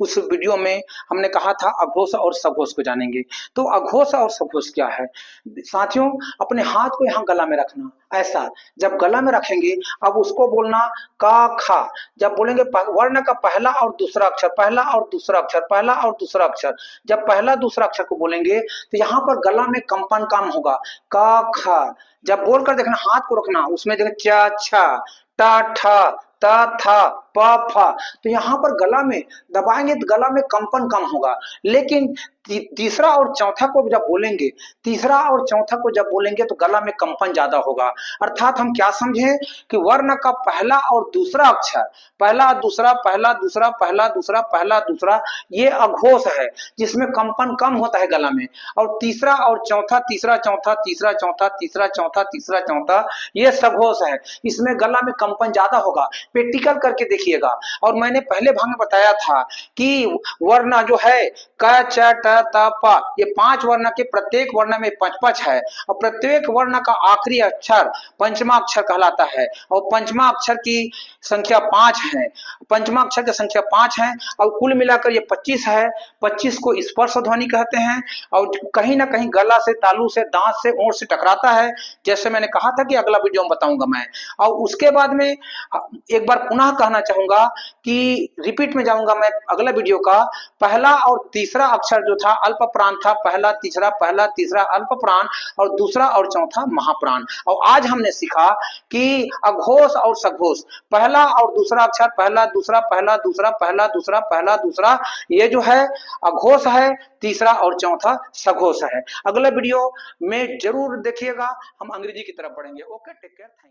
उस वीडियो में हमने कहा था अघोष और सघोष को जानेंगे। तो अघोष और सघोष क्या है साथियों? अपने हाथ को यहाँ गला में रखना, ऐसा जब गला में रखेंगे अब उसको बोलना का खा। जब बोलेंगे वर्ण का पहला और दूसरा अक्षर, पहला और दूसरा अक्षर, पहला और दूसरा अक्षर, जब पहला दूसरा अक्षर को बोलेंगे तो यहाँ पर गला में कंपन काम होगा, का खा। जब बोलकर देखना हाथ को रखना, उसमें देखना चा छा, टा ठा, ता था, प फा, तो यहाँ पर गला में दबाएंगे तो गला में कंपन कम होगा। लेकिन तीसरा और चौथा को जब बोलेंगे, तीसरा और चौथा को जब बोलेंगे तो गला में कंपन ज्यादा होगा। अर्थात हम क्या समझे कि वर्ण का पहला और दूसरा अक्षर, पहला दूसरा, पहला दूसरा, पहला दूसरा, पहला दूसरा, ये अघोष है जिसमें कंपन कम होता है गला में। और तीसरा और चौथा, तीसरा चौथा, तीसरा चौथा, तीसरा चौथा, तीसरा चौथा, ये सघोष है, इसमें गला में कंपन ज्यादा होगा। प्रैक्टिकल करके देखिएगा। और मैंने पहले भाग में बताया था कि वर्ण जो है क च ट त प, ये 5 वर्ण के प्रत्येक वर्ण में 5-5 है और प्रत्येक वर्ण का आखिरी अक्षर पंचमा अक्षर कहलाता है और पंचमा अक्षर की संख्या 5 है, पंचमा अक्षर की संख्या 5 है और कुल मिलाकर ये 25 है। 25 को स्पर्श ध्वनि कहते हैं और कहीं ना कहीं गला से, तालू से, दांत से, ओंठ से टकराता है, जैसे मैंने कहा था कि अगला वीडियो में बताऊंगा मैं। और उसके बाद में एक बार पुनः कहना चाहूंगा कि रिपीट में जाऊंगा मैं अगला वीडियो का, पहला और तीसरा अक्षर जो था अल्प प्राण था, पहला तीसरा अल्प प्राण और दूसरा और चौथा महाप्राण। और आज हमने सीखा कि अघोष और सघोष, पहला और दूसरा अक्षर, पहला दूसरा, पहला दूसरा, पहला दूसरा, पहला दूसरा, ये जो है अघोष है, तीसरा और चौथा सघोष है। अगला वीडियो में जरूर देखिएगा, हम अंग्रेजी की तरफ बढ़ेंगे। Okay, take care, thank you.